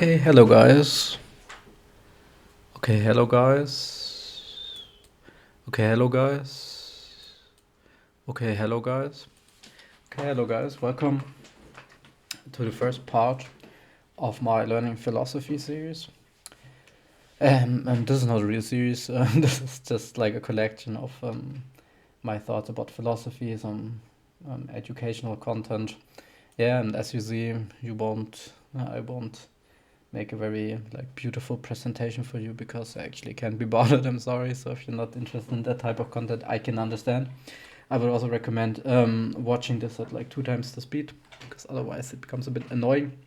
Okay, hello guys. Okay, hello guys. Okay, hello guys. Okay, hello guys. Okay, hello guys. Welcome to the first part of my learning philosophy series. And this is not a real series. This is just like a collection of my thoughts about philosophy, some educational content. Yeah, and as you see, I won't make a very like beautiful presentation for you because I actually can't be bothered. I'm sorry. So if you're not interested in that type of content, I can understand. I would also recommend watching this at like 2 times the speed because otherwise it becomes a bit annoying.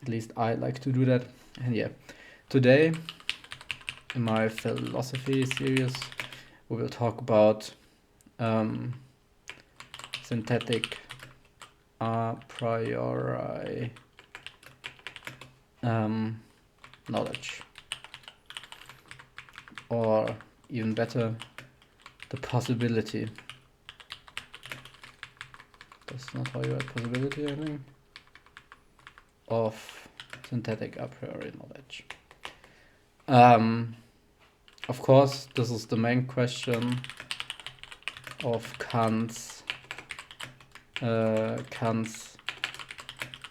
At least I like to do that. And yeah, today in my philosophy series, we will talk about synthetic a priori knowledge, or even better, the possibility. That's not how you write possibility, I think. Of synthetic a priori knowledge. Of course, this is the main question of Kant's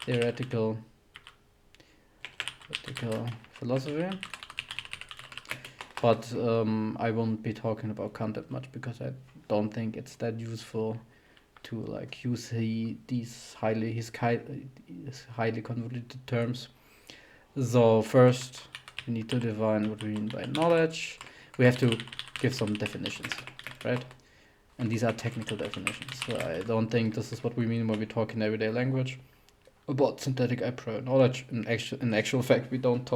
theoretical philosophy. But I won't be talking about Kant that much because I don't think it's that useful to like use these highly convoluted terms. So first we need to define what we mean by knowledge. We have to give some definitions, right? And these are technical definitions. So I don't think this is what we mean when we talk in everyday language about synthetic a priori knowledge. In actual fact, we don't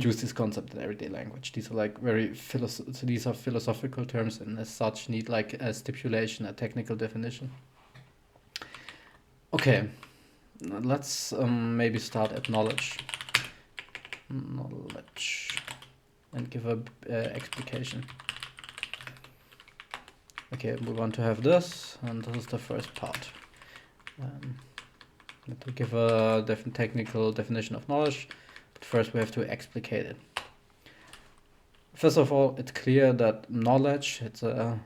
use this concept in everyday language. These are like these are philosophical terms, and as such need like a stipulation, a technical definition. Okay, let's maybe start at knowledge, and give a explication. Okay, we want to have this, and this is the first part. To give a technical definition of knowledge, but first we have to explicate it. First of all, it's clear that knowledge, it's a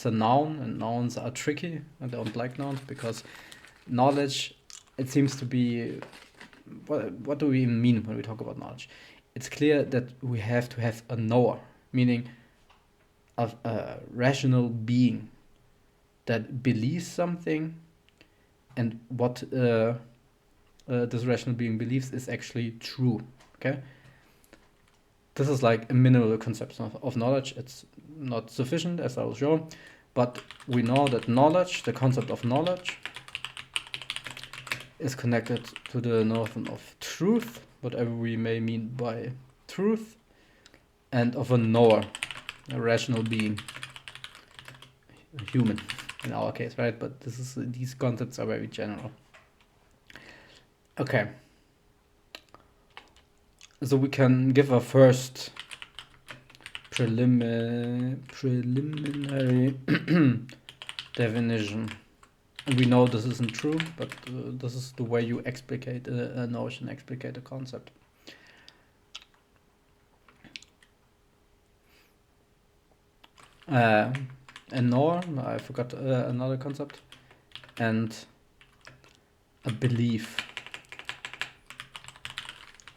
noun, and nouns are tricky. I don't like nouns because knowledge, it seems to be, what do we mean when we talk about knowledge? It's clear that we have to have a knower, meaning of a rational being that believes something, and what this rational being believes is actually true. Okay, this is like a minimal conception of knowledge. It's not sufficient, as I will show, but we know that knowledge, the concept of knowledge, is connected to the notion of truth, whatever we may mean by truth, and of a knower, a rational being, a human in our case, right? But these concepts are very general. Okay, so we can give a first preliminary definition. And we know this isn't true, but this is the way you explicate a notion, explicate a concept. And knower, I forgot another concept, and a belief.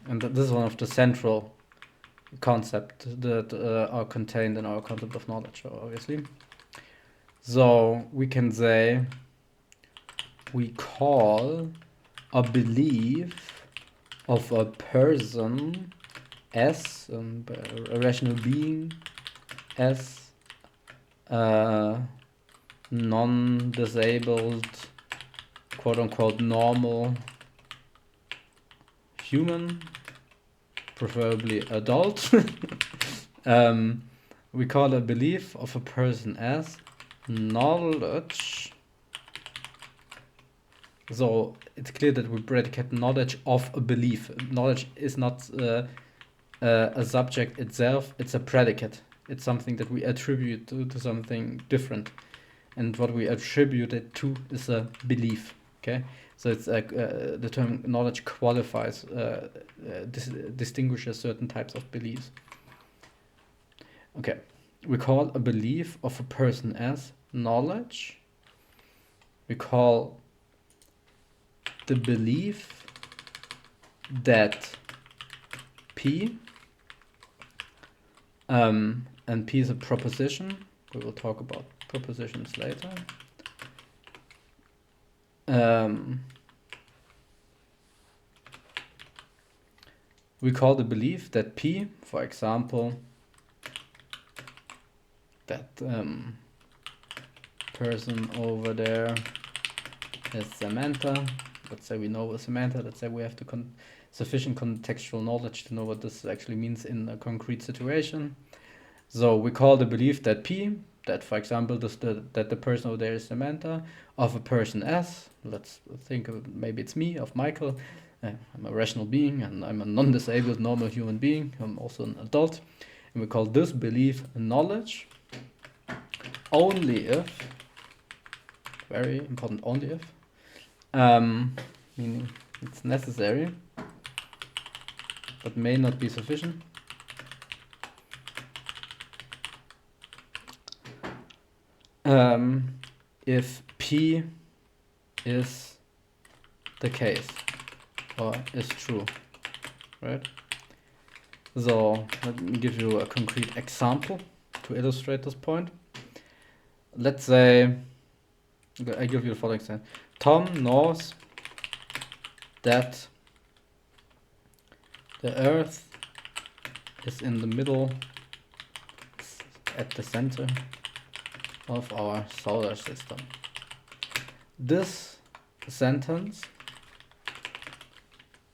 And this is one of the central concepts that are contained in our concept of knowledge, obviously. So we can say we call a belief of a person as a rational being as a non-disabled, quote-unquote normal human, preferably adult. We call a belief of a person as knowledge. So it's clear that we predicate knowledge of a belief. Knowledge is not a subject itself, it's a predicate. It's something that we attribute to something different. And what we attribute it to is a belief. Okay, So it's like the term knowledge qualifies, distinguishes certain types of beliefs. Okay, we call a belief of a person as knowledge. We call the belief that P, and P is a proposition. We will talk about propositions later. We call the belief that P, for example, that person over there is Samantha. Let's say we know Samantha. Let's say we have sufficient contextual knowledge to know what this actually means in a concrete situation. So we call the belief that P, that for example, that the person over there is Samantha, of a person S. Let's think of, maybe it's me, of Michael. I'm a rational being and I'm a non-disabled normal human being. I'm also an adult. And we call this belief knowledge only if, very important, only if, meaning it's necessary but may not be sufficient. If P is the case or is true, right? So let me give you a concrete example to illustrate this point. Let's say, I give you the following example. Tom knows that the Earth is in the middle, at the center of our solar system. This sentence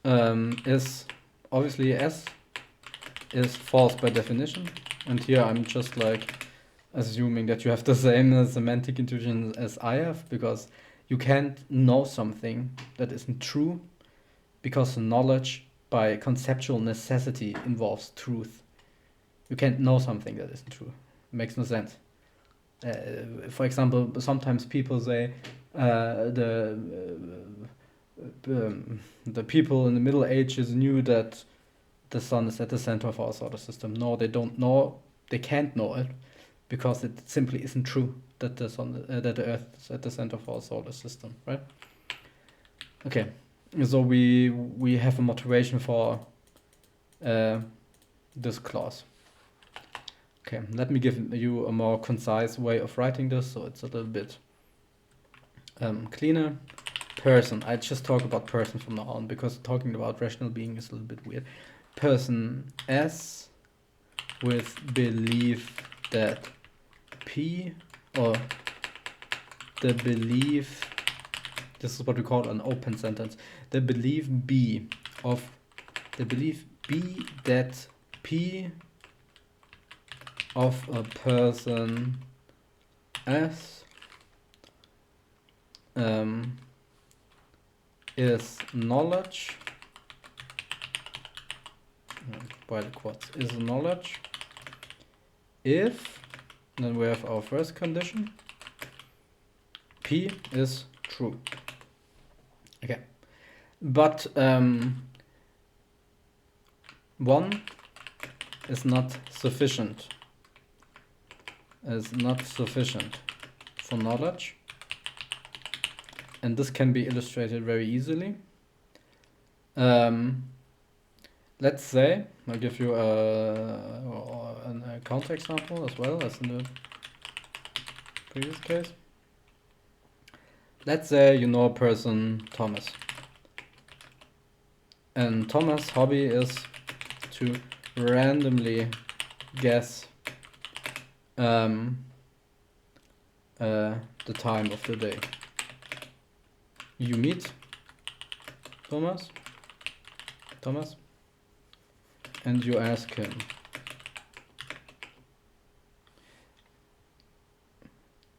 is obviously S is false by definition, and here I'm just like assuming that you have the same semantic intuition as I have, because you can't know something that isn't true, because knowledge by conceptual necessity involves truth. You can't know something that isn't true. It makes no sense. For example, sometimes people say the people in the Middle Ages knew that the sun is at the center of our solar system. No, they don't know. They can't know it because it simply isn't true that the sun, that the Earth is at the center of our solar system, right? Okay, so we have a motivation for this clause. Okay, let me give you a more concise way of writing this, so it's a little bit cleaner. Person, I just talk about person from now on, because talking about rational being is a little bit weird. Person S with belief that P, or the belief, this is what we call an open sentence, the belief B that P of a person S is knowledge, by the quotes, is knowledge if, then we have our first condition, P is true. Okay, but one is not sufficient. Is not sufficient for knowledge, and this can be illustrated very easily. Let's say, I'll give you a counterexample as well as in the previous case. Let's say you know a person, Thomas, and Thomas' hobby is to randomly guess the time of the day. You meet Thomas, and you ask him,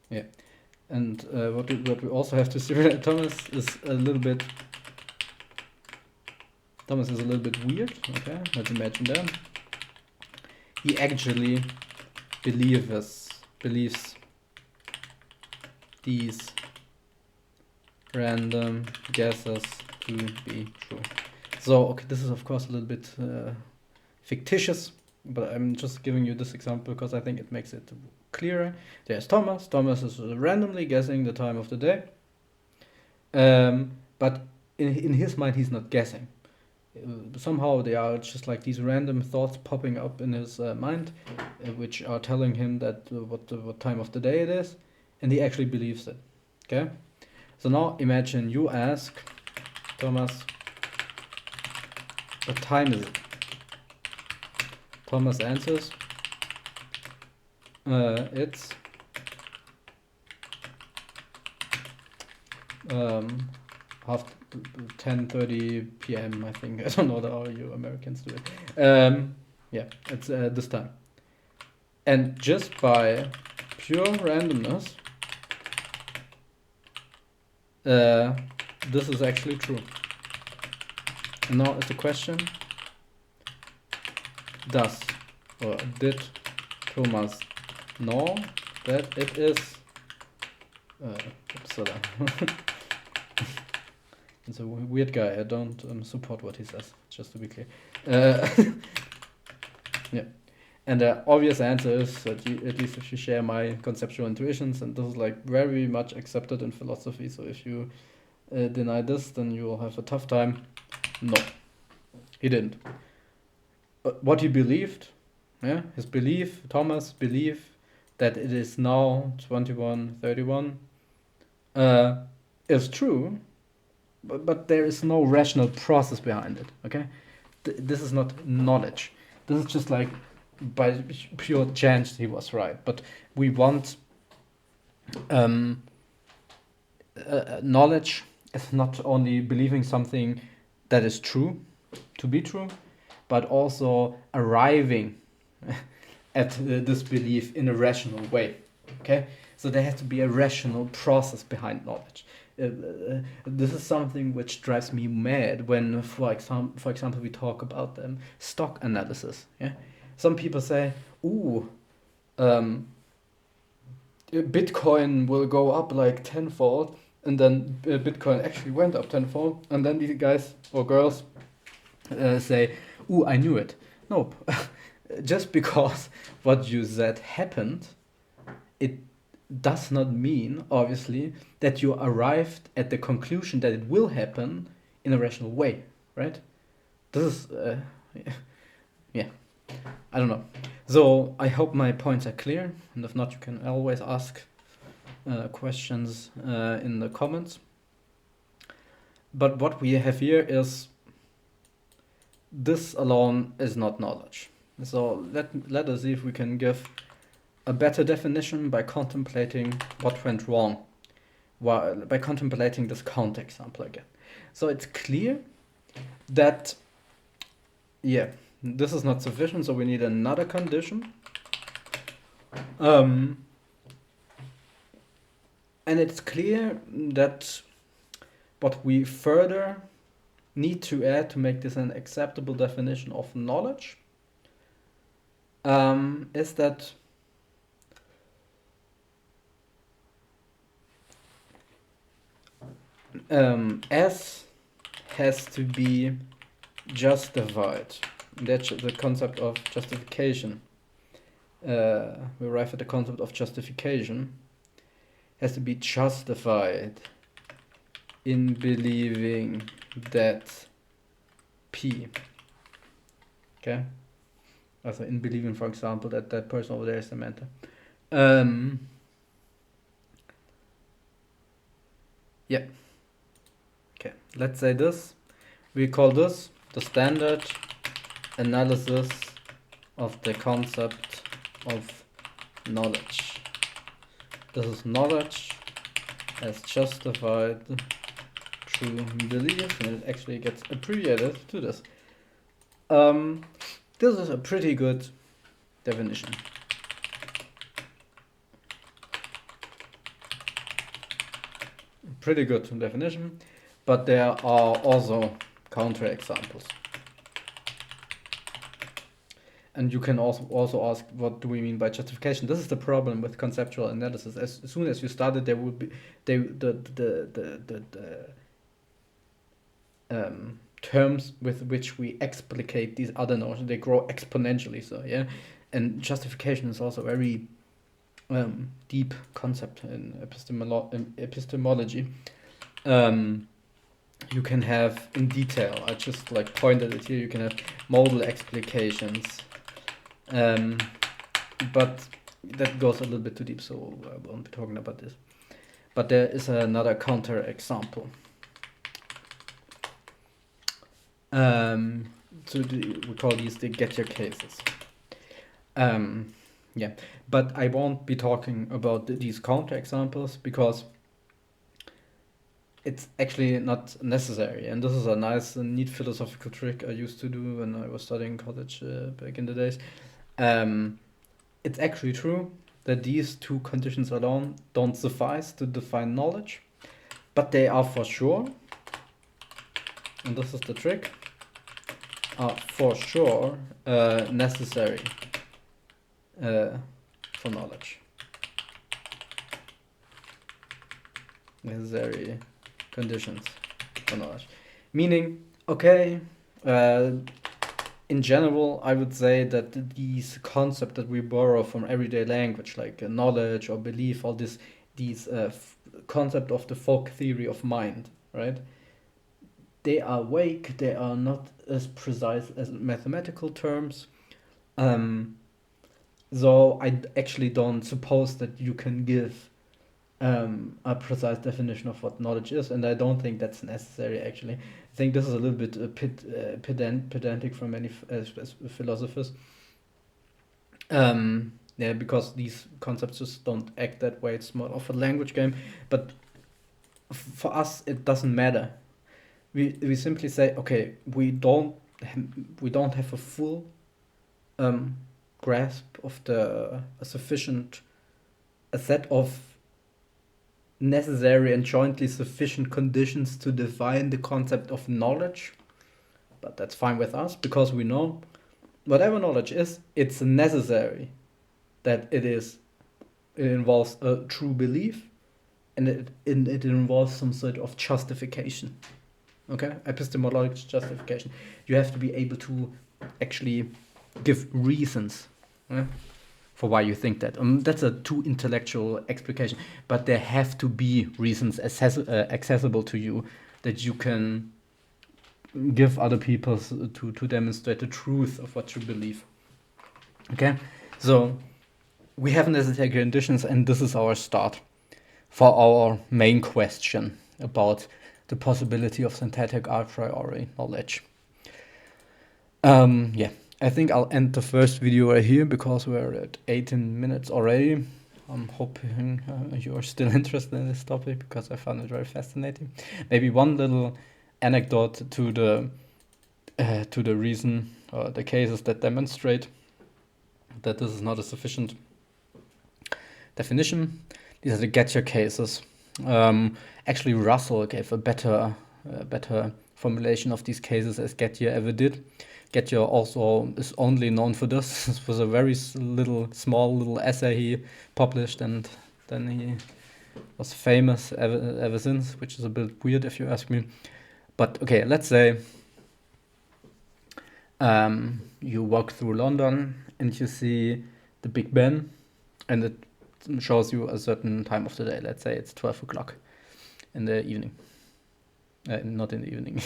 yeah, and what we also have to see that Thomas is a little bit weird. Okay, let's imagine that. He actually believes these random guesses to be true. So, okay, this is of course a little bit fictitious, but I'm just giving you this example because I think it makes it clearer. There's Thomas. Thomas is randomly guessing the time of the day. But in his mind, he's not guessing. Somehow they are just like these random thoughts popping up in his mind, which are telling him that what time of the day it is, and he actually believes it. Okay? So now imagine you ask Thomas, what time is it? Thomas answers, it's half 10:30 p.m. I think. I don't know how you Americans do it. Yeah, it's this time. And just by pure randomness, this is actually true. And now is the question: does or did Thomas know that it is? It's a weird guy. I don't support what he says, just to be clear. Yeah. And the obvious answer is that at least if you share my conceptual intuitions, and this is like very much accepted in philosophy, so if you deny this, then you will have a tough time. No, he didn't. But what he believed, yeah, his belief, Thomas' belief that it is now 21:31 is true, but there is no rational process behind it, okay? This is not knowledge. This is just like by pure chance he was right. But we want knowledge is not only believing something that is true, to be true, but also arriving at this belief in a rational way, okay? So there has to be a rational process behind knowledge. This is something which drives me mad when, for example, we talk about stock analysis. Yeah, some people say, "Ooh, Bitcoin will go up like tenfold," and then Bitcoin actually went up tenfold, and then these guys or girls say, "Ooh, I knew it." Nope, just because what you said happened, it does not mean, obviously, that you arrived at the conclusion that it will happen in a rational way, right? This is, yeah, I don't know. So I hope my points are clear, and if not, you can always ask questions in the comments. But what we have here is, this alone is not knowledge. So let us see if we can give a better definition by contemplating what went wrong, by contemplating this counterexample again. So it's clear that, yeah, this is not sufficient, so we need another condition. And it's clear that what we further need to add to make this an acceptable definition of knowledge is that S has to be justified. That's the concept of justification. We arrive at the concept of justification. Has to be justified in believing that P. Okay? Also in believing, for example, that that person over there is Samantha. Yeah. Okay, let's say this. We call this the standard analysis of the concept of knowledge. This is knowledge as justified through belief, and it actually gets abbreviated to this. This is a pretty good definition. Pretty good definition, but there are also counterexamples. And you can also ask, what do we mean by justification? This is the problem with conceptual analysis. As soon as you started, there would be the terms with which we explicate these other notions, they grow exponentially. So yeah, and justification is also a very deep concept in epistemology. You can have in detail, I just like pointed it here, you can have modal explications, but that goes a little bit too deep, so I won't be talking about this. But there is another counter example. So we call these the get your cases. Yeah, but I won't be talking about these counter examples because it's actually not necessary. And this is a nice and neat philosophical trick I used to do when I was studying college back in the days. It's actually true that these two conditions alone don't suffice to define knowledge, but they are for sure, and this is the trick, are for sure necessary for knowledge. Necessary conditions for knowledge. Meaning, okay, in general, I would say that these concepts that we borrow from everyday language, like knowledge or belief, all these concept of the folk theory of mind, right? They are vague. They are not as precise as mathematical terms. So I actually don't suppose that you can give a precise definition of what knowledge is, and I don't think that's necessary. Actually, I think this is a little bit pedantic from many philosophers. Yeah, because these concepts just don't act that way. It's more of a language game, but for us it doesn't matter. We simply say, okay, we don't have a full grasp of a sufficient a set of necessary and jointly sufficient conditions to define the concept of knowledge, but that's fine with us because we know whatever knowledge is, it's necessary that it involves a true belief, and it involves some sort of justification. Okay, epistemological justification. You have to be able to actually give reasons for why you think that. That's a too intellectual explication, but there have to be reasons accessible to you that you can give other people to demonstrate the truth of what you believe. Okay, so we have necessary conditions, and this is our start for our main question about the possibility of synthetic a priori knowledge. Yeah, I think I'll end the first video right here because we're at 18 minutes already. I'm hoping you're still interested in this topic because I found it very fascinating. Maybe one little anecdote to the reason or the cases that demonstrate that this is not a sufficient definition. These are the get-your cases. Actually, Russell gave a better formulation of these cases as Gettier ever did. Gettier also is only known for this. This was a very small little essay he published, and then he was famous ever since, which is a bit weird if you ask me. But okay, let's say you walk through London and you see the Big Ben, and it shows you a certain time of the day. Let's say it's 12 o'clock in the evening. Not in the evening.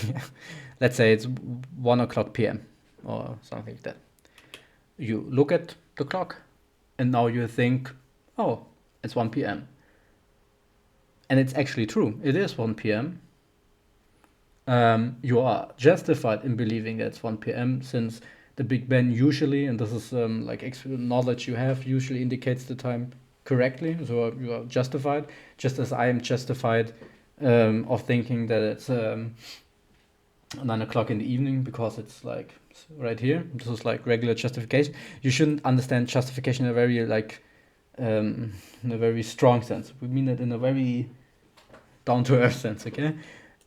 Let's say it's 1 o'clock p.m. or something like that. You look at the clock and now you think, oh, it's 1 p.m. And it's actually true. It is 1 p.m. You are justified in believing that it's 1 p.m. since the Big Ben usually, and this is knowledge you have, usually indicates the time correctly. So you are justified, just as I am justified of thinking that it's 9 o'clock in the evening because it's like right here. This is like regular justification. You shouldn't understand justification in a very in a very strong sense. We mean it in a very down to earth sense, okay?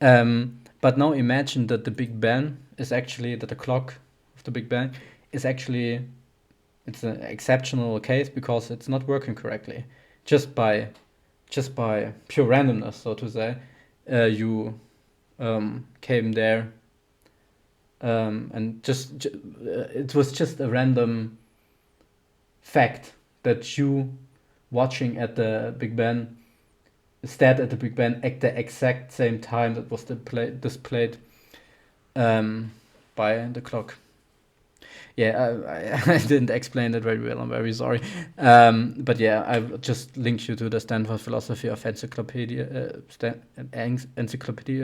But now imagine that the Big Ben is actually, that the clock of the Big Ben is actually it's an exceptional case because it's not working correctly. Just by pure randomness, so to say, you came there, and it was just a random fact that you watching at the Big Ben stared at the Big Ben at the exact same time that was displayed by the clock. Yeah, I didn't explain that very well. I'm very sorry. But yeah, I've just linked you to the Stanford Philosophy of Encyclopedia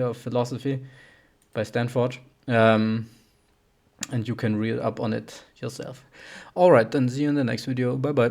of Philosophy by Stanford. And you can read up on it yourself. All right, then see you in the next video. Bye bye.